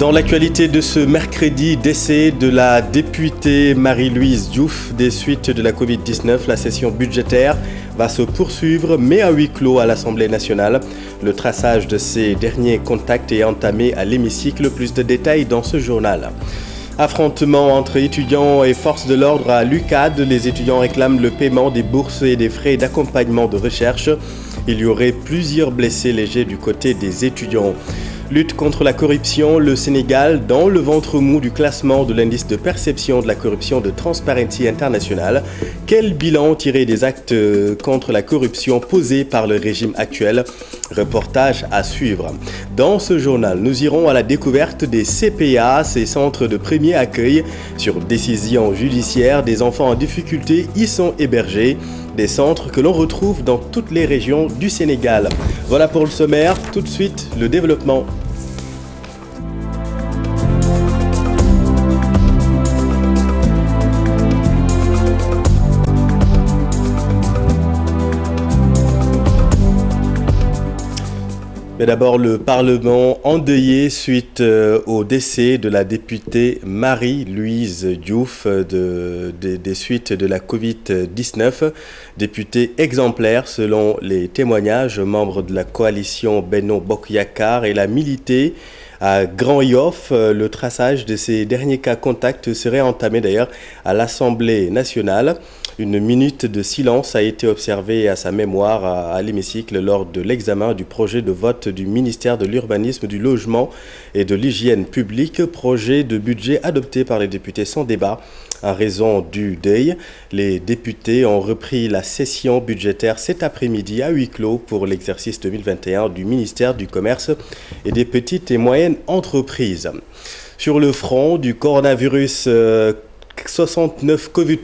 Dans l'actualité de ce mercredi, décès de la députée Marie-Louise Diouf des suites de la Covid-19, la session budgétaire va se poursuivre, mais à huis clos à l'Assemblée nationale. Le traçage de ces derniers contacts est entamé à l'hémicycle. Plus de détails dans ce journal. Affrontement entre étudiants et forces de l'ordre à l'UQAD. Les étudiants réclament le paiement des bourses et des frais d'accompagnement de recherche. Il y aurait plusieurs blessés légers du côté des étudiants. Lutte contre la corruption, le Sénégal dans le ventre mou du classement de l'indice de perception de la corruption de Transparency International. Quel bilan tirer des actes contre la corruption posés par le régime actuel? Reportage à suivre. Dans ce journal, nous irons à la découverte des CPA, ces centres de premier accueil. Sur décision judiciaire, des enfants en difficulté y sont hébergés. Des centres que l'on retrouve dans toutes les régions du Sénégal. Voilà pour le sommaire. Tout de suite, le développement. Mais d'abord, le Parlement endeuillé suite au décès de la députée Marie-Louise Diouf des suites de la Covid-19. Députée exemplaire selon les témoignages, membre de la coalition Benno Bokk Yakaar. Elle a milité à Grand Yoff. Le traçage de ces derniers cas contacts serait entamé d'ailleurs à l'Assemblée nationale. Une minute de silence a été observée à sa mémoire à l'hémicycle lors de l'examen du projet de vote du ministère de l'Urbanisme, du Logement et de l'Hygiène publique, projet de budget adopté par les députés sans débat. En raison du deuil, les députés ont repris la session budgétaire cet après-midi à huis clos pour l'exercice 2021 du ministère du Commerce et des petites et moyennes entreprises. Sur le front du coronavirus, 69 Covid+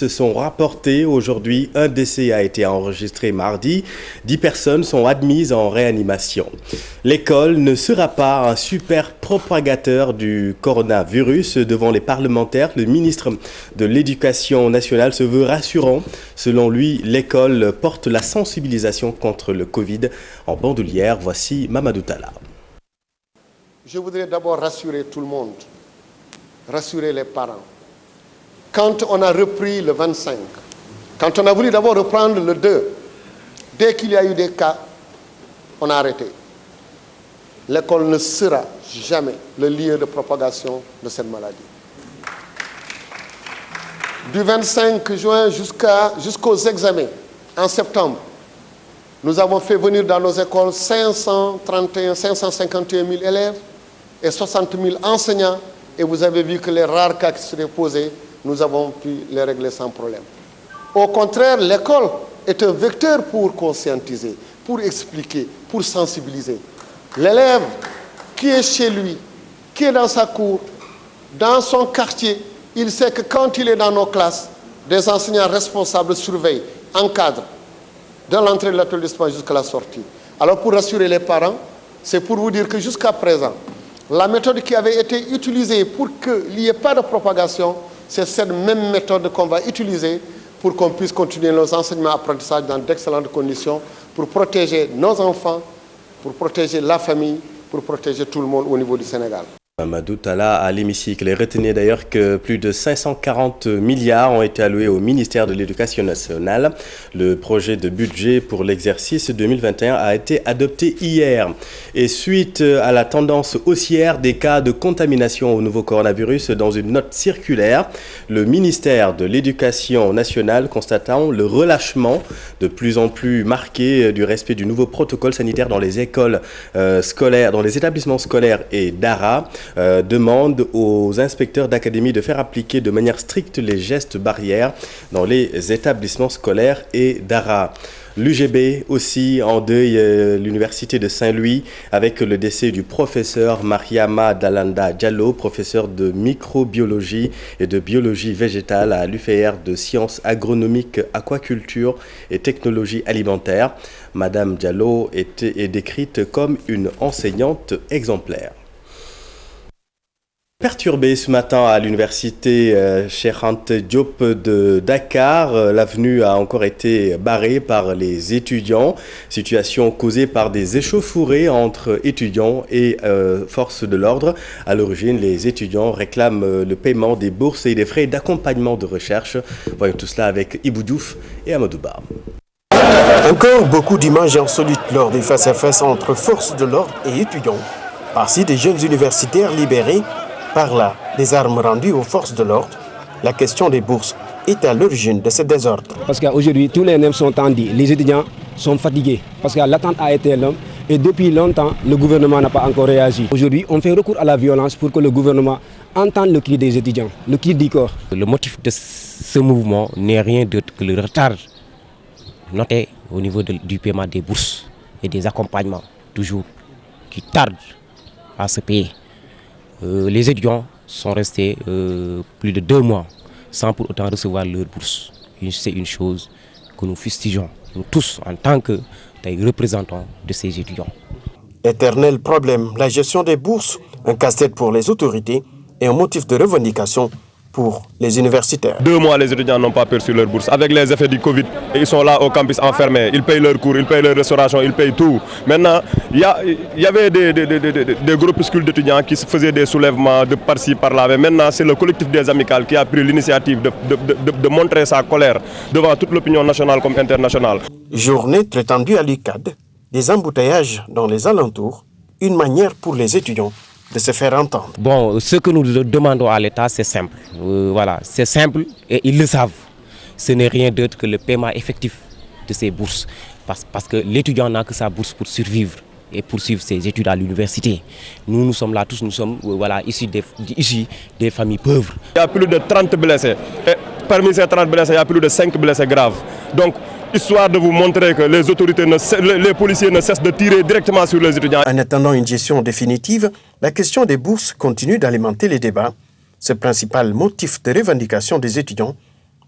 sont rapportés aujourd'hui. Un décès a été enregistré mardi. 10 personnes sont admises en réanimation. L'école ne sera pas un super propagateur du coronavirus. Devant les parlementaires, le ministre de l'Éducation nationale se veut rassurant. Selon lui, l'école porte la sensibilisation contre le Covid en bandoulière. Voici Mamadou Talla. Je voudrais d'abord rassurer tout le monde, rassurer les parents. Quand on a repris le 25, quand on a voulu d'abord reprendre le 2, dès qu'il y a eu des cas, on a arrêté. L'école ne sera jamais le lieu de propagation de cette maladie. Du 25 juin jusqu'aux examens, en septembre, nous avons fait venir dans nos écoles 551 000 élèves et 60 000 enseignants. Et vous avez vu que les rares cas qui seraient posés, nous avons pu les régler sans problème. Au contraire, l'école est un vecteur pour conscientiser, pour expliquer, pour sensibiliser. L'élève qui est chez lui, qui est dans sa cour, dans son quartier, il sait que quand il est dans nos classes, des enseignants responsables surveillent, encadrent, de l'entrée de l'établissement jusqu'à la sortie. Alors pour rassurer les parents, c'est pour vous dire que jusqu'à présent, la méthode qui avait été utilisée pour qu'il n'y ait pas de propagation, c'est cette même méthode qu'on va utiliser pour qu'on puisse continuer nos enseignements et apprentissages dans d'excellentes conditions pour protéger nos enfants, pour protéger la famille, pour protéger tout le monde au niveau du Sénégal. Mamadou Talla à l'hémicycle. Et retenez d'ailleurs que plus de 540 milliards ont été alloués au ministère de l'Éducation nationale. Le projet de budget pour l'exercice 2021 a été adopté hier. Et suite à la tendance haussière des cas de contamination au nouveau coronavirus, dans une note circulaire, le ministère de l'Éducation nationale constatant le relâchement de plus en plus marqué du respect du nouveau protocole sanitaire dans les écoles scolaires, dans les établissements scolaires et d'ARA, demande aux inspecteurs d'académie de faire appliquer de manière stricte les gestes barrières dans les établissements scolaires et d'ARA. L'UGB aussi en deuil, l'université de Saint-Louis, avec le décès du professeur Mariama Dalanda Diallo, professeur de microbiologie et de biologie végétale à l'UFR de sciences agronomiques, aquaculture et technologie alimentaire. Madame Diallo est décrite comme une enseignante exemplaire. Perturbé ce matin à l'université Cheikh Anta Diop de Dakar, l'avenue a encore été barrée par les étudiants. Situation causée par des échauffourées entre étudiants et forces de l'ordre. À l'origine, les étudiants réclament le paiement des bourses et des frais d'accompagnement de recherche. Voyons tout cela avec Ibou Diouf et Amadou Ba. Encore beaucoup d'images insolites lors des face-à-face entre forces de l'ordre et étudiants. Par-ci, des jeunes universitaires libérés. Par là, des armes rendues aux forces de l'ordre. La question des bourses est à l'origine de ce désordre. Parce qu'aujourd'hui, tous les nerfs sont tendus. Les étudiants sont fatigués parce que l'attente a été longue et depuis longtemps, le gouvernement n'a pas encore réagi. Aujourd'hui, on fait recours à la violence pour que le gouvernement entende le cri des étudiants, le cri du corps. Le motif de ce mouvement n'est rien d'autre que le retard noté au niveau du paiement des bourses et des accompagnements, toujours, qui tardent à se payer. Les étudiants sont restés plus de 2 mois sans pour autant recevoir leur bourse. C'est une chose que nous fustigeons, nous tous, en tant que représentants de ces étudiants. Éternel problème, la gestion des bourses, un casse-tête pour les autorités et un motif de revendication pour les universitaires. 2 mois, les étudiants n'ont pas perçu leur bourse. Avec les effets du Covid, ils sont là au campus enfermés. Ils payent leurs cours, ils payent leur restauration, ils payent tout. Maintenant, il y avait des groupuscules d'étudiants qui se faisaient des soulèvements de par-ci, par-là. Mais maintenant, c'est le collectif des amicales qui a pris l'initiative de montrer sa colère devant toute l'opinion nationale comme internationale. Journée très tendue à l'UCAD, des embouteillages dans les alentours, une manière pour les étudiants de se faire entendre. Bon, ce que nous demandons à l'État, c'est simple. Voilà, c'est simple et ils le savent. Ce n'est rien d'autre que le paiement effectif de ces bourses. Parce que l'étudiant n'a que sa bourse pour survivre et poursuivre ses études à l'université. Nous sommes là tous, nous sommes issus des familles pauvres. Il y a plus de 30 blessés. Et parmi ces 30 blessés, il y a plus de 5 blessés graves. Donc, histoire de vous montrer que les autorités, les policiers ne cessent de tirer directement sur les étudiants. En attendant une gestion définitive, la question des bourses continue d'alimenter les débats. Ce principal motif de revendication des étudiants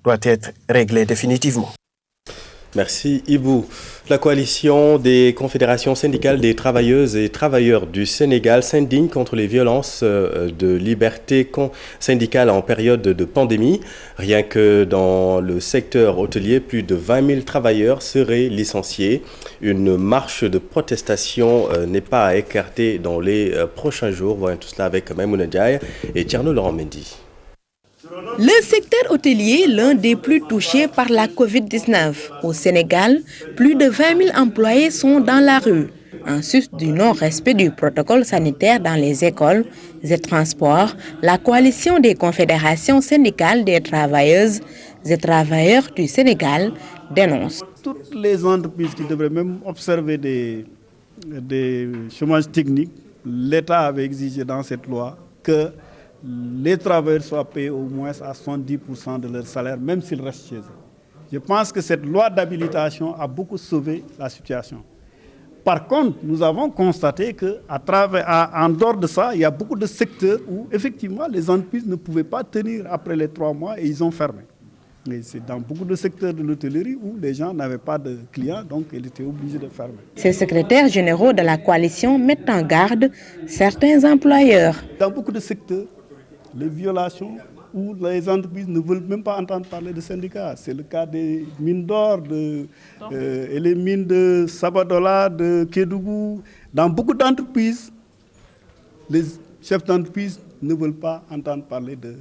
doit être réglé définitivement. Merci Ibou. La coalition des confédérations syndicales des travailleuses et travailleurs du Sénégal s'indigne contre les violences de liberté syndicale en période de pandémie. Rien que dans le secteur hôtelier, plus de 20 000 travailleurs seraient licenciés. Une marche de protestation n'est pas à écarter dans les prochains jours. Voyons tout cela avec Maïmouna Ndiaye et Thierno Laurent Mendy. Le secteur hôtelier, l'un des plus touchés par la Covid-19. Au Sénégal, plus de 20 000 employés sont dans la rue. En sus du non-respect du protocole sanitaire dans les écoles et transports, la coalition des confédérations syndicales des travailleuses et travailleurs du Sénégal dénonce. Toutes les entreprises qui devraient même observer des chômages techniques, l'État avait exigé dans cette loi que les travailleurs soient payés au moins à 70% de leur salaire, même s'ils restent chez eux. Je pense que cette loi d'habilitation a beaucoup sauvé la situation. Par contre, nous avons constaté qu'en dehors de ça, il y a beaucoup de secteurs où, effectivement, les entreprises ne pouvaient pas tenir après les 3 mois et ils ont fermé. Mais c'est dans beaucoup de secteurs de l'hôtellerie où les gens n'avaient pas de clients, donc ils étaient obligés de fermer. Ces secrétaires généraux de la coalition mettent en garde certains employeurs. Dans beaucoup de secteurs, les violations où les entreprises ne veulent même pas entendre parler de syndicats. C'est le cas des mines d'or et les mines de Sabadola, de Kédougou. Dans beaucoup d'entreprises, les chefs d'entreprise ne veulent pas entendre parler de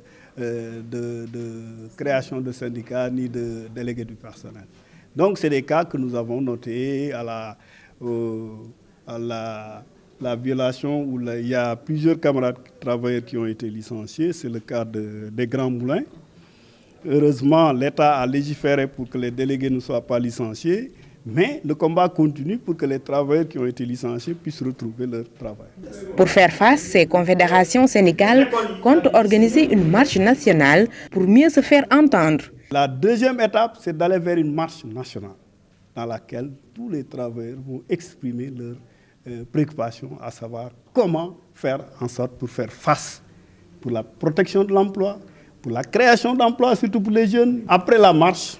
création de syndicats ni de délégués du personnel. Donc c'est des cas que nous avons notés à la violation où il y a plusieurs camarades travailleurs qui ont été licenciés. C'est le cas des Grands Moulins. Heureusement, l'État a légiféré pour que les délégués ne soient pas licenciés, mais le combat continue pour que les travailleurs qui ont été licenciés puissent retrouver leur travail. Pour faire face, ces confédérations syndicales comptent organiser une marche nationale pour mieux se faire entendre. La deuxième étape, c'est d'aller vers une marche nationale dans laquelle tous les travailleurs vont exprimer leur préoccupation, à savoir comment faire en sorte pour faire face pour la protection de l'emploi, pour la création d'emplois, surtout pour les jeunes. Après la marche,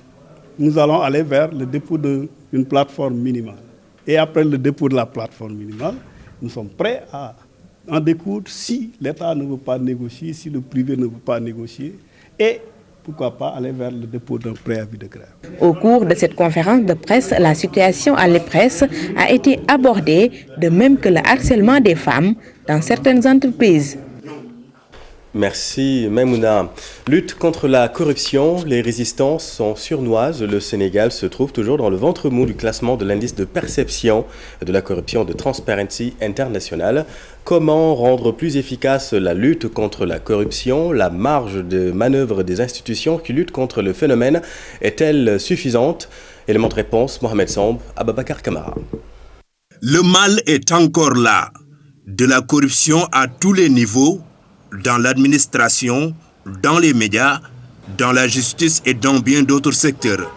nous allons aller vers le dépôt d'une plateforme minimale. Et après le dépôt de la plateforme minimale, nous sommes prêts à en découdre si l'État ne veut pas négocier, si le privé ne veut pas négocier, et pourquoi pas aller vers le dépôt d'un préavis de grève. Au cours de cette conférence de presse, la situation à l'EPRES a été abordée, de même que le harcèlement des femmes dans certaines entreprises. Merci Maimouna. Lutte contre la corruption, les résistances sont sournoises. Le Sénégal se trouve toujours dans le ventre mou du classement de l'indice de perception de la corruption de Transparency International. Comment rendre plus efficace la lutte contre la corruption? La marge de manœuvre des institutions qui luttent contre le phénomène est-elle suffisante? Élément de réponse, Mohamed Samb, Ababakar Kamara. Le mal est encore là. De la corruption à tous les niveaux, dans l'administration, dans les médias, dans la justice et dans bien d'autres secteurs.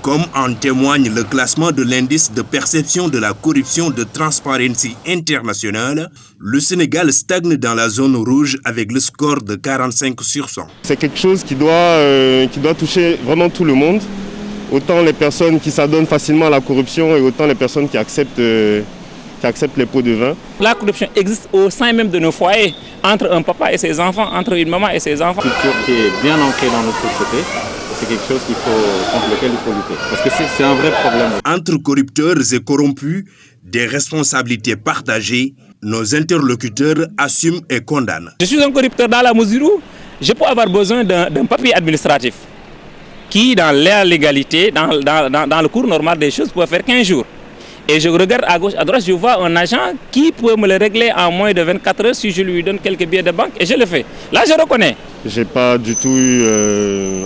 Comme en témoigne le classement de l'indice de perception de la corruption de Transparency International, le Sénégal stagne dans la zone rouge avec le score de 45 sur 100. C'est quelque chose qui doit toucher vraiment tout le monde, autant les personnes qui s'adonnent facilement à la corruption et autant les personnes qui acceptent les pots de vin. La corruption existe au sein même de nos foyers, entre un papa et ses enfants, entre une maman et ses enfants. C'est une culture qui est bien ancrée dans notre société. C'est quelque chose contre lequel il faut lutter. Parce que c'est un vrai problème. Entre corrupteurs et corrompus, des responsabilités partagées, nos interlocuteurs assument et condamnent. Je suis un corrupteur dans la mesure où je peux avoir besoin d'un papier administratif qui, dans la légalité, dans le cours normal des choses, peut faire 15 jours. Et je regarde à gauche, à droite, je vois un agent qui peut me le régler en moins de 24 heures si je lui donne quelques billets de banque et je le fais. Là, je reconnais. Je n'ai pas du tout eu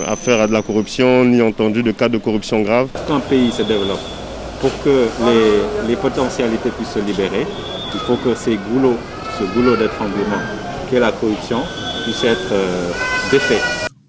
affaire à de la corruption, ni entendu de cas de corruption grave. Quand un pays se développe, pour que les potentialités puissent se libérer, il faut que ce goulot d'étranglement qu'est la corruption puisse être défait.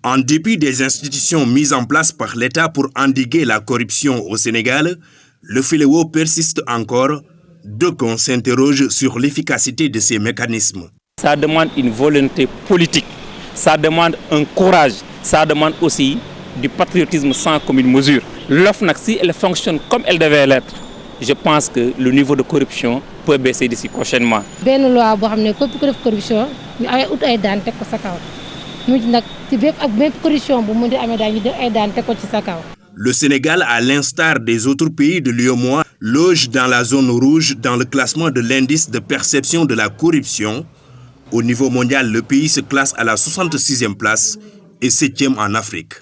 En dépit des institutions mises en place par l'État pour endiguer la corruption au Sénégal, le fléau persiste encore. D'aucuns s'interrogent sur l'efficacité de ces mécanismes. Ça demande une volonté politique, ça demande un courage, ça demande aussi du patriotisme sans commune mesure. L'OFNAC, si elle fonctionne comme elle devait l'être, je pense que le niveau de corruption peut baisser d'ici prochainement. Benn loi boo xam ne képp ku def corruption ñu ut ay daan teg ko sa kaw mujj nag ci bépp corruption bu mu di amee daal ñu def ay daan teg ko ci sa kaw. Le Sénégal, à l'instar des autres pays de l'UEMOA, loge dans la zone rouge dans le classement de l'indice de perception de la corruption. Au niveau mondial, le pays se classe à la 66e place et 7e en Afrique.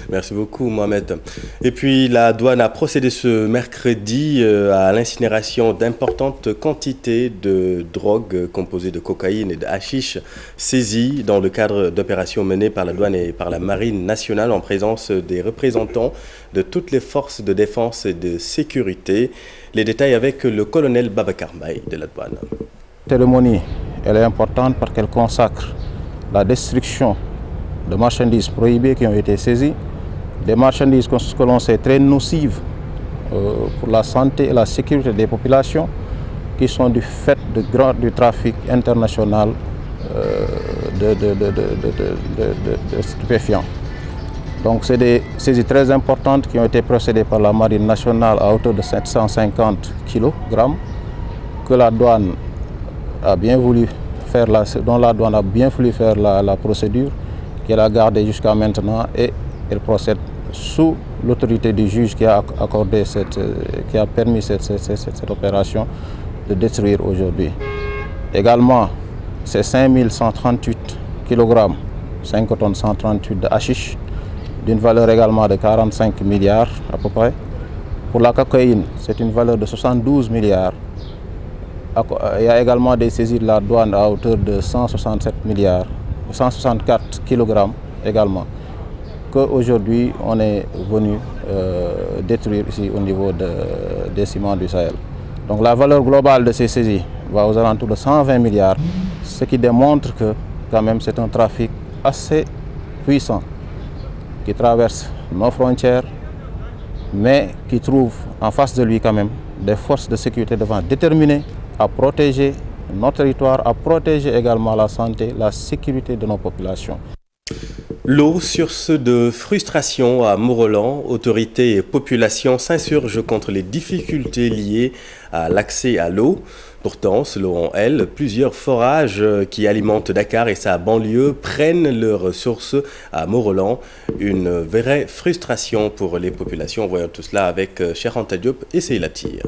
Merci beaucoup Mohamed. Et puis la douane a procédé ce mercredi à l'incinération d'importantes quantités de drogue composées de cocaïne et de hashish saisies dans le cadre d'opérations menées par la douane et par la marine nationale en présence des représentants de toutes les forces de défense et de sécurité. Les détails avec le colonel Babakar Mbaye de la douane. La cérémonie, elle est importante parce qu'elle consacre la destruction de marchandises prohibées qui ont été saisies, des marchandises que l'on sait très nocives pour la santé et la sécurité des populations, qui sont du fait du trafic international de stupéfiants. Donc c'est des saisies très importantes qui ont été procédées par la Marine nationale à hauteur de 750 kg, que la douane a bien voulu faire dont la douane a bien voulu faire la procédure, qu'elle a gardée jusqu'à maintenant, et elle procède sous l'autorité du juge qui a permis cette opération de détruire aujourd'hui. Également, c'est 5138 kg, 5 tonnes 138 de hashish, d'une valeur également de 45 milliards à peu près. Pour la cocaïne, c'est une valeur de 72 milliards. Il y a également des saisies de la douane à hauteur de 167 milliards, 164 kg également, qu'aujourd'hui on est venu détruire ici au niveau des ciments du Sahel. Donc la valeur globale de ces saisies va aux alentours de 120 milliards, ce qui démontre que quand même c'est un trafic assez puissant qui traverse nos frontières, mais qui trouve en face de lui quand même des forces de sécurité devant déterminées à protéger notre territoire, à protéger également la santé, la sécurité de nos populations. L'eau, source de frustration à Morolan, autorités et populations s'insurgent contre les difficultés liées à l'accès à l'eau. Pourtant, selon elle, plusieurs forages qui alimentent Dakar et sa banlieue prennent leurs sources à Mont-Roland. Une vraie frustration pour les populations. Voyons tout cela avec Cheikh Anta Diop et Seyla Tir.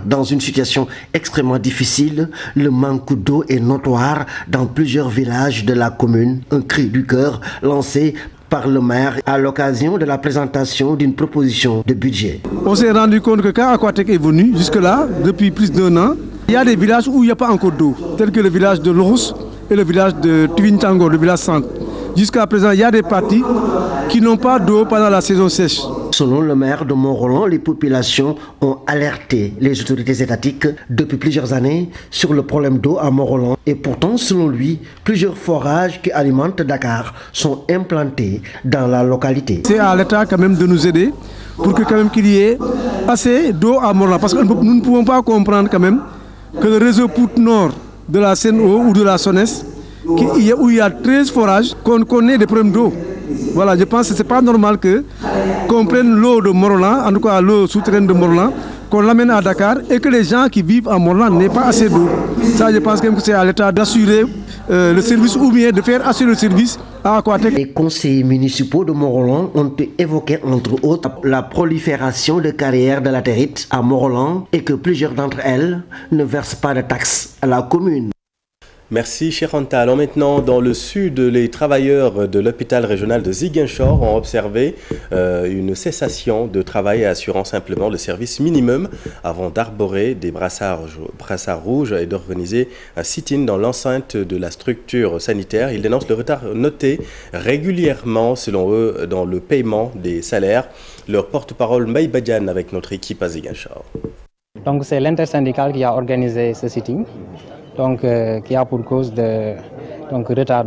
Dans une situation extrêmement difficile, le manque d'eau est notoire dans plusieurs villages de la commune. Un cri du cœur lancé par le maire à l'occasion de la présentation d'une proposition de budget. On s'est rendu compte que quand Aquatec est venu jusque-là, depuis plus d'1 an, il y a des villages où il n'y a pas encore d'eau, tels que le village de Lorous et le village de Tuvintango, le village centre. Jusqu'à présent, il y a des parties qui n'ont pas d'eau pendant la saison sèche. Selon le maire de Mont-Roland, les populations ont alerté les autorités étatiques depuis plusieurs années sur le problème d'eau à Mont-Roland. Et pourtant, selon lui, plusieurs forages qui alimentent Dakar sont implantés dans la localité. C'est à l'État quand même de nous aider pour que quand même qu'il y ait assez d'eau à Mont-Roland. Parce que nous ne pouvons pas comprendre quand même que le réseau Pout-Nord de la Seine-Eau ou de la Sonès, où il y a 13 forages, qu'on connaît des problèmes d'eau. Voilà, je pense que ce n'est pas normal qu'on prenne l'eau de Mont-Roland, en tout cas l'eau souterraine de Mont-Roland, qu'on l'amène à Dakar et que les gens qui vivent à Mont-Roland n'aient pas assez d'eau. Ça, je pense que c'est à l'État d'assurer le service ou bien de faire assurer le service à Aquatec. Les conseillers municipaux de Mont-Roland ont évoqué entre autres la prolifération de carrières de latérite à Mont-Roland et que plusieurs d'entre elles ne versent pas de taxes à la commune. Merci Cheikh Anta. Alors maintenant, dans le sud, les travailleurs de l'hôpital régional de Ziguinchor ont observé une cessation de travail assurant simplement le service minimum avant d'arborer des brassards rouges et d'organiser un sit-in dans l'enceinte de la structure sanitaire. Ils dénoncent le retard noté régulièrement, selon eux, dans le paiement des salaires. Leur porte-parole Maï Badiane avec notre équipe à Ziguinchor. Donc c'est l'intersyndicale qui a organisé ce sitting. Donc, qui a pour cause de retard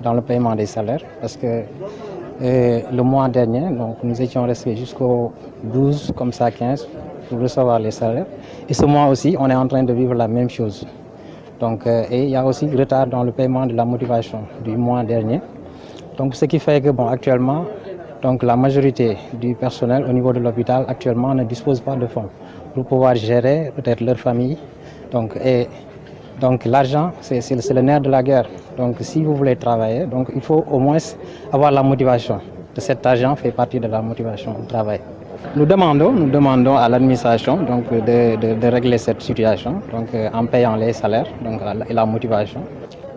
dans le paiement des salaires. Parce que le mois dernier, donc, nous étions restés jusqu'au 12, comme ça 15, pour recevoir les salaires. Et ce mois aussi, on est en train de vivre la même chose. Donc, et il y a aussi retard dans le paiement de la motivation du mois dernier. Donc, ce qui fait que, actuellement, donc, la majorité du personnel au niveau de l'hôpital actuellement ne dispose pas de fonds pour pouvoir gérer peut-être leur famille. Donc l'argent, c'est le nerf de la guerre. Donc si vous voulez travailler, donc il faut au moins avoir la motivation. Cet argent fait partie de la motivation au travail. Nous demandons à l'administration de régler cette situation en payant les salaires et la motivation.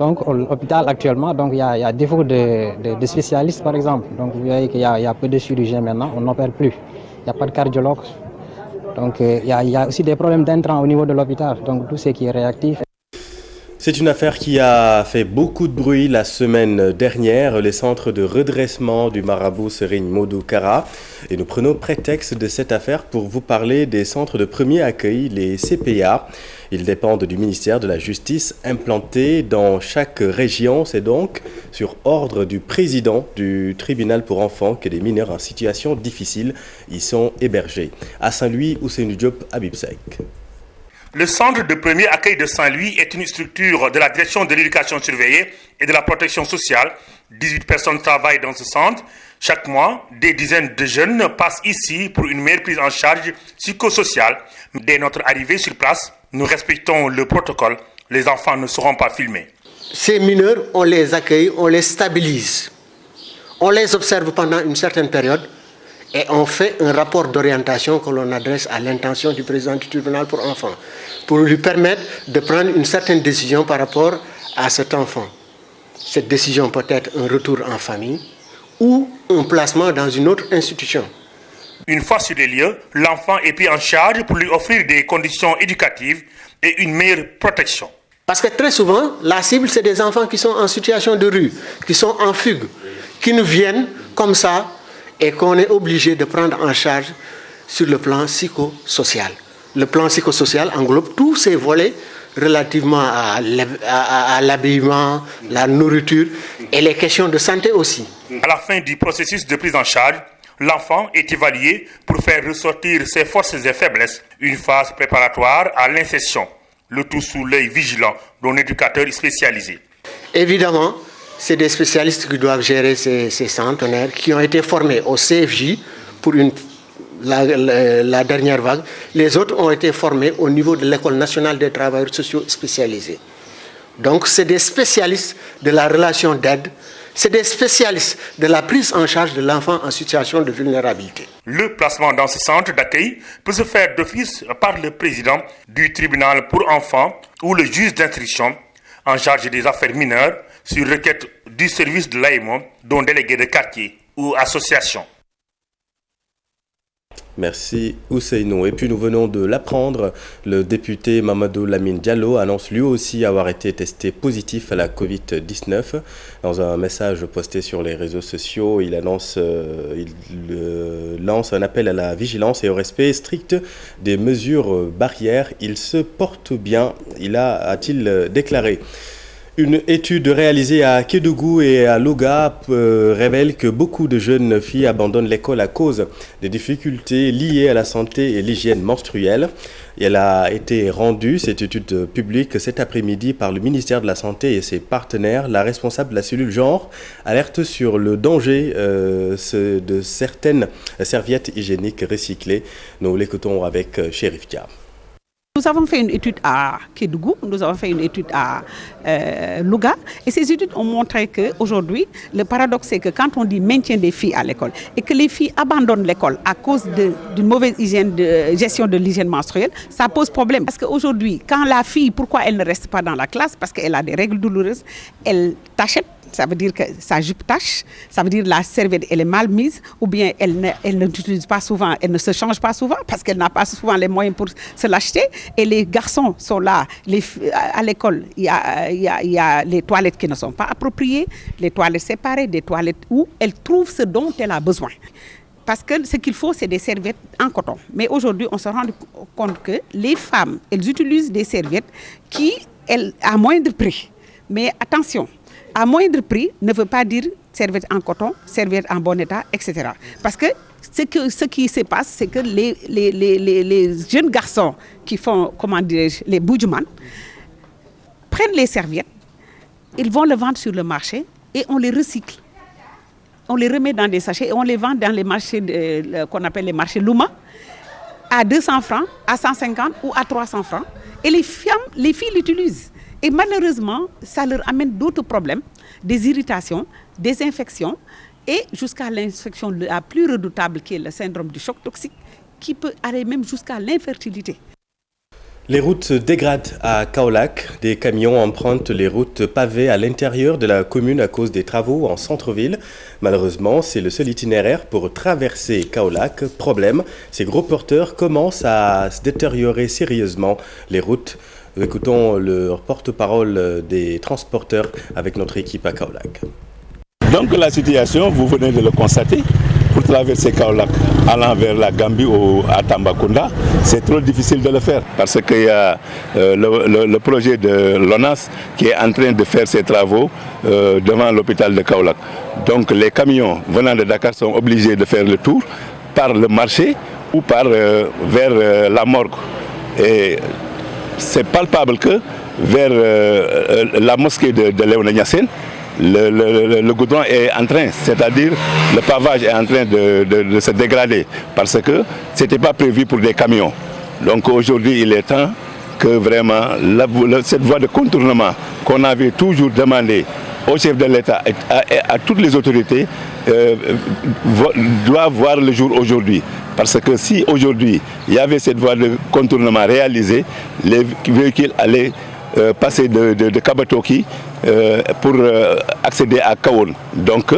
Donc à l'hôpital actuellement, il y a défaut de spécialistes par exemple. Donc vous voyez qu'il y a peu de chirurgiens maintenant, on n'opère plus. Il n'y a pas de cardiologue. Donc il y a aussi des problèmes d'intrants au niveau de l'hôpital. Donc tout ce qui est réactif. C'est une affaire qui a fait beaucoup de bruit la semaine dernière, les centres de redressement du marabout Serigne Modou Kara. Et nous prenons prétexte de cette affaire pour vous parler des centres de premier accueil, les CPA. Ils dépendent du ministère de la Justice, implantés dans chaque région. C'est donc sur ordre du président du tribunal pour enfants que des mineurs en situation difficile y sont hébergés. À Saint-Louis, Ousseynou Diop, Habib Seck. Le centre de premier accueil de Saint-Louis est une structure de la direction de l'éducation surveillée et de la protection sociale. 18 personnes travaillent dans ce centre. Chaque mois, des dizaines de jeunes passent ici pour une meilleure prise en charge psychosociale. Dès notre arrivée sur place, nous respectons le protocole. Les enfants ne seront pas filmés. Ces mineurs, on les accueille, on les stabilise. On les observe pendant une certaine période. Et on fait un rapport d'orientation que l'on adresse à l'intention du président du tribunal pour enfants, pour lui permettre de prendre une certaine décision par rapport à cet enfant. Cette décision peut être un retour en famille ou un placement dans une autre institution. Une fois sur les lieux, l'enfant est pris en charge pour lui offrir des conditions éducatives et une meilleure protection. Parce que très souvent, la cible, c'est des enfants qui sont en situation de rue, qui sont en fugue, qui nous viennent comme ça, et qu'on est obligé de prendre en charge sur le plan psychosocial. Le plan psychosocial englobe tous ces volets relativement à l'habillement, la nourriture et les questions de santé aussi. À la fin du processus de prise en charge, l'enfant est évalué pour faire ressortir ses forces et faiblesses, une phase préparatoire à l'insertion, le tout sous l'œil vigilant d'un éducateur spécialisé. Évidemment, c'est des spécialistes qui doivent gérer ces centenaires qui ont été formés au CFJ pour une la dernière vague. Les autres ont été formés au niveau de l'École nationale des travailleurs sociaux spécialisés. Donc, c'est des spécialistes de la relation d'aide, c'est des spécialistes de la prise en charge de l'enfant en situation de vulnérabilité. Le placement dans ce centre d'accueil peut se faire d'office par le président du tribunal pour enfants ou le juge d'instruction en charge des affaires mineures sur requête du service de l'AEMO, dont délégué de quartier ou association. Merci Ousseynou. Et puis nous venons de l'apprendre, le député Mamadou Lamine Diallo annonce lui aussi avoir été testé positif à la Covid-19. Dans un message posté sur les réseaux sociaux, il lance un appel à la vigilance et au respect strict des mesures barrières. Il se porte bien, a-t-il déclaré. Une étude réalisée à Kédougou et à Louga révèle que beaucoup de jeunes filles abandonnent l'école à cause des difficultés liées à la santé et l'hygiène menstruelle. Elle a été rendue, cette étude publique, cet après-midi par le ministère de la Santé et ses partenaires. La responsable de la cellule genre alerte sur le danger de certaines serviettes hygiéniques recyclées. Nous l'écoutons avec Chérif Dia. Nous avons fait une étude à Kédougou, nous avons fait une étude à Louga et ces études ont montré qu'aujourd'hui, le paradoxe c'est que quand on dit maintien des filles à l'école et que les filles abandonnent l'école à cause d'une mauvaise gestion de l'hygiène menstruelle, ça pose problème. Parce qu'aujourd'hui, quand la fille, pourquoi elle ne reste pas dans la classe? Parce qu'elle a des règles douloureuses, elle tachette. Ça veut dire que sa jupe tache, ça veut dire que la serviette elle est mal mise ou bien elle ne l'utilise pas souvent, elle ne se change pas souvent parce qu'elle n'a pas souvent les moyens pour se l'acheter. Et les garçons sont là, à l'école, il y a les toilettes qui ne sont pas appropriées, les toilettes séparées, des toilettes où elle trouve ce dont elle a besoin. Parce que ce qu'il faut, c'est des serviettes en coton. Mais aujourd'hui, on se rend compte que les femmes, elles utilisent des serviettes à moindre prix. Mais attention, à moindre prix ne veut pas dire serviette en coton, serviette en bon état, etc. Parce que ce qui se passe, c'est que les jeunes garçons qui font, les boudjouman, prennent les serviettes, ils vont les vendre sur le marché et on les recycle. On les remet dans des sachets et on les vend dans les marchés qu'on appelle les marchés Louma à 200 francs, à 150 ou à 300 francs. Et les filles l'utilisent. Et malheureusement, ça leur amène d'autres problèmes, des irritations, des infections et jusqu'à l'infection la plus redoutable qui est le syndrome du choc toxique qui peut aller même jusqu'à l'infertilité. Les routes se dégradent à Kaolack. Des camions empruntent les routes pavées à l'intérieur de la commune à cause des travaux en centre-ville. Malheureusement, c'est le seul itinéraire pour traverser Kaolack. Problème, ces gros porteurs commencent à se détériorer sérieusement les routes. Nous écoutons le porte-parole des transporteurs avec notre équipe à Kaolack. Donc la situation, vous venez de le constater, pour traverser Kaolack allant vers la Gambie ou à Tambacounda, c'est trop difficile de le faire. Parce qu'il y a le projet de l'ONAS qui est en train de faire ses travaux devant l'hôpital de Kaolack. Donc les camions venant de Dakar sont obligés de faire le tour par le marché ou vers la morgue. Et c'est palpable que vers la mosquée de Léona Niassène, le goudron est en train, c'est-à-dire le pavage est en train de se dégrader parce que ce n'était pas prévu pour des camions. Donc aujourd'hui, il est temps que vraiment cette voie de contournement qu'on avait toujours demandé au chef de l'État et à toutes les autorités doit voir le jour aujourd'hui. Parce que si aujourd'hui il y avait cette voie de contournement réalisée, les véhicules allaient passer de Kabatoki pour accéder à Kaon. Donc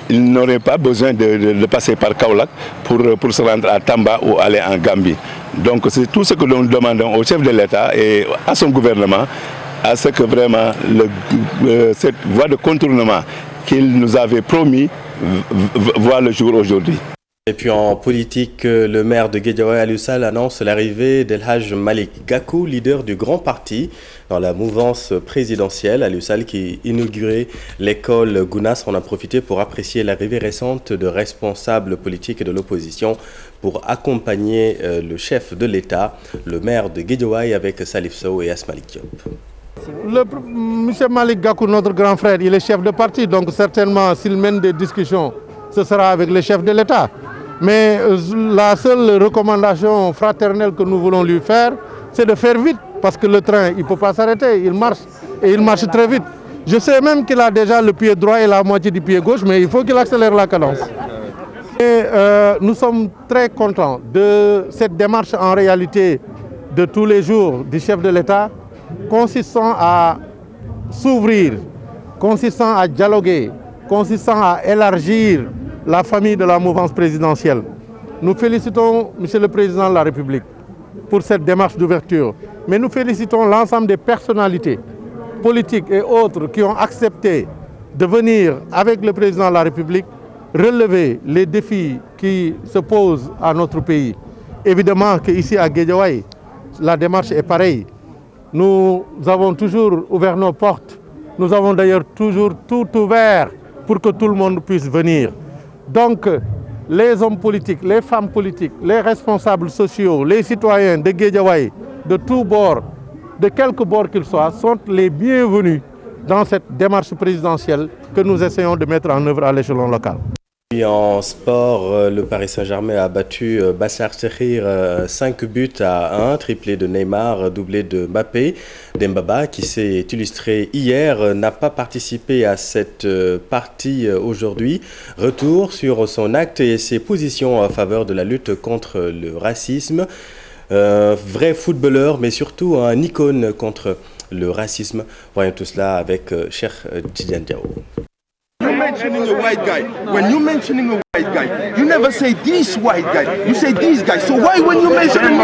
ils n'auraient pas besoin de passer par Kaolack pour se rendre à Tamba ou aller en Gambie. Donc c'est tout ce que nous demandons au chef de l'État et à son gouvernement, à ce que vraiment cette voie de contournement qu'il nous avait promis voit le jour aujourd'hui. Et puis en politique, le maire de Guédiawaye Aliou Sall annonce l'arrivée d'El Hadj Malick Gakou, leader du grand parti dans la mouvance présidentielle. Aliou Sall qui inaugurait l'école Gounas en a profité pour apprécier l'arrivée récente de responsables politiques de l'opposition pour accompagner le chef de l'État, le maire de Guédiawaye avec Salif Sow et Asmalik Diop. M. Malick Gakou, notre grand frère, il est chef de parti, donc certainement s'il mène des discussions, ce sera avec le chef de l'État. Mais la seule recommandation fraternelle que nous voulons lui faire, c'est de faire vite, parce que le train, il ne peut pas s'arrêter, il marche, et il marche très vite. Je sais même qu'il a déjà le pied droit et la moitié du pied gauche, mais il faut qu'il accélère la cadence. Et, nous sommes très contents de cette démarche en réalité de tous les jours du chef de l'État, consistant à s'ouvrir, consistant à dialoguer, consistant à élargir la famille de la mouvance présidentielle. Nous félicitons M. le Président de la République pour cette démarche d'ouverture, mais nous félicitons l'ensemble des personnalités politiques et autres qui ont accepté de venir avec le Président de la République relever les défis qui se posent à notre pays. Évidemment qu'ici à Guédiawaye, la démarche est pareille. Nous avons toujours ouvert nos portes. Nous avons d'ailleurs toujours tout ouvert pour que tout le monde puisse venir. Donc, les hommes politiques, les femmes politiques, les responsables sociaux, les citoyens de Guédiawaye, de tous bords, de quelque bord qu'ils soient, sont les bienvenus dans cette démarche présidentielle que nous essayons de mettre en œuvre à l'échelon local. Et en sport, le Paris Saint-Germain a battu Başakşehir 5 buts à 1, triplé de Neymar, doublé de Mbappé. Dembaba, qui s'est illustré hier, n'a pas participé à cette partie aujourd'hui. Retour sur son acte et ses positions en faveur de la lutte contre le racisme. Vrai footballeur, mais surtout un icône contre le racisme. Voyons tout cela avec Cheikh Tidiane Diaw. Mentioning a white guy, when you mentioning a white guy, you never say this white guy, you say these guys. So why when you mention me,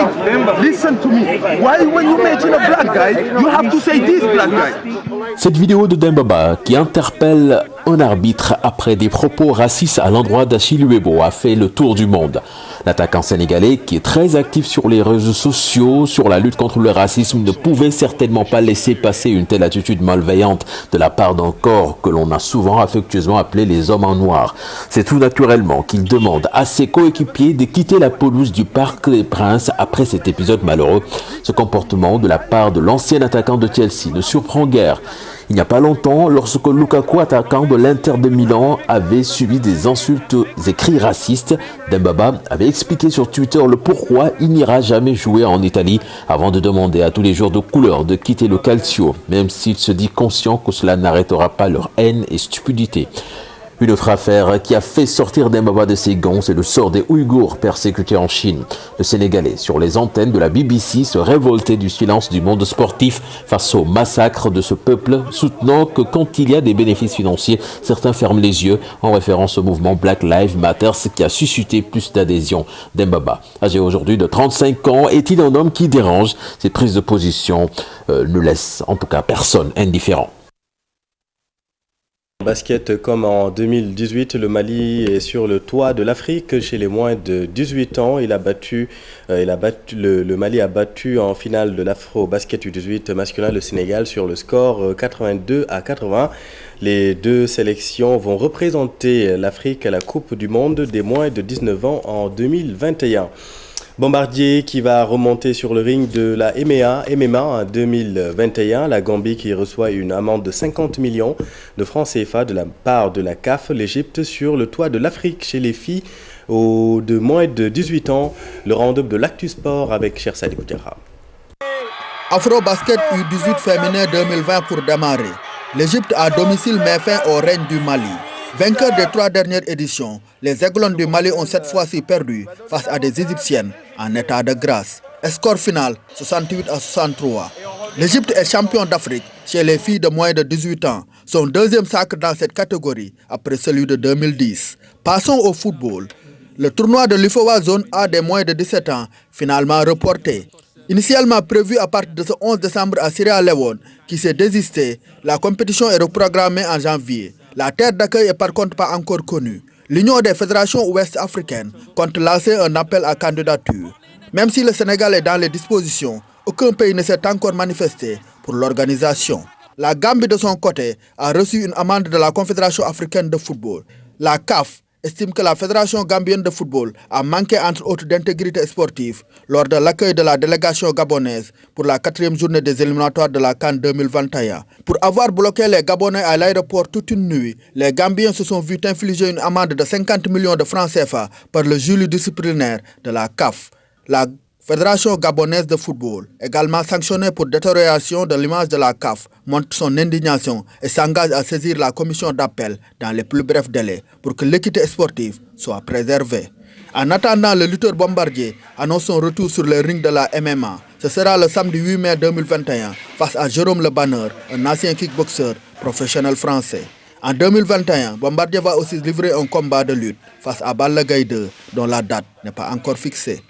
listen to me, why when you mention a black guy, you have to say this black guy? Cette vidéo de Dembaba qui interpelle un arbitre après des propos racistes à l'endroit d'Achille Webo a fait le tour du monde. L'attaquant sénégalais, qui est très actif sur les réseaux sociaux sur la lutte contre le racisme, ne pouvait certainement pas laisser passer une telle attitude malveillante de la part d'un corps que l'on a souvent affectueusement appelé les hommes en noir. C'est tout naturellement qu'il demande à ses coéquipiers de quitter la pelouse du Parc des Princes après cet épisode malheureux. Ce comportement de la part de l'ancien attaquant de Chelsea ne surprend guère. Il n'y a pas longtemps, lorsque Lukaku, attaquant de l'Inter de Milan, avait subi des insultes et cris racistes, Dembaba avait expliqué sur Twitter le pourquoi il n'ira jamais jouer en Italie avant de demander à tous les joueurs de couleur de quitter le Calcio, même s'il se dit conscient que cela n'arrêtera pas leur haine et stupidité. Une autre affaire qui a fait sortir Dembaba de ses gonds, c'est le sort des Ouïghours persécutés en Chine. Le Sénégalais, sur les antennes de la BBC, se révoltait du silence du monde sportif face au massacre de ce peuple, soutenant que quand il y a des bénéfices financiers, certains ferment les yeux, en référence au mouvement Black Lives Matter, ce qui a suscité plus d'adhésion. Dembaba, âgé aujourd'hui de 35 ans, est-il un homme qui dérange? Ses prises de position ne laissent en tout cas personne indifférent. Basket, comme en 2018, le Mali est sur le toit de l'Afrique chez les moins de 18 ans. Le Mali a battu en finale de l'Afro-Basket U18 masculin le Sénégal sur le score 82-80. Les deux sélections vont représenter l'Afrique à la Coupe du Monde des moins de 19 ans en 2021. Bombardier qui va remonter sur le ring de la MMA en 2021. La Gambie qui reçoit une amende de 50 millions de francs CFA de la part de la CAF. L'Égypte sur le toit de l'Afrique chez les filles de moins de 18 ans. Le round-up de l'Actu Sport avec Cher Sadibou Diarra. Afro-Basket U18 féminin 2020 pour démarrer. L'Égypte à domicile met fin au règne du Mali. Vainqueurs des 3 dernières éditions, les Aiglons du Mali ont cette fois-ci perdu face à des Égyptiennes en état de grâce. Score final 68-63. L'Égypte est champion d'Afrique chez les filles de moins de 18 ans. Son deuxième sacre dans cette catégorie après celui de 2010. Passons au football. Le tournoi de l'UFOA Zone A des moins de 17 ans, finalement reporté. Initialement prévu à partir de ce 11 décembre à Sierra Leone, qui s'est désisté, la compétition est reprogrammée en janvier. La terre d'accueil est par contre pas encore connue. L'Union des fédérations ouest-africaines compte lancer un appel à candidature. Même si le Sénégal est dans les dispositions, aucun pays ne s'est encore manifesté pour l'organisation. La Gambie de son côté a reçu une amende de la Confédération africaine de football. La CAF estime que la Fédération gambienne de football a manqué entre autres d'intégrité sportive lors de l'accueil de la délégation gabonaise pour la 4e journée des éliminatoires de la CAN 2021. Pour avoir bloqué les Gabonais à l'aéroport toute une nuit, les Gambiens se sont vus infliger une amende de 50 millions de francs CFA par le jury disciplinaire de la CAF. La Fédération gabonaise de football, également sanctionnée pour détérioration de l'image de la CAF, montre son indignation et s'engage à saisir la commission d'appel dans les plus brefs délais pour que l'équité sportive soit préservée. En attendant, le lutteur Bombardier annonce son retour sur le ring de la MMA. Ce sera le samedi 8 mai 2021 face à Jérôme Le Banner, un ancien kickboxer professionnel français. En 2021, Bombardier va aussi livrer un combat de lutte face à Balla Gaye 2, dont la date n'est pas encore fixée.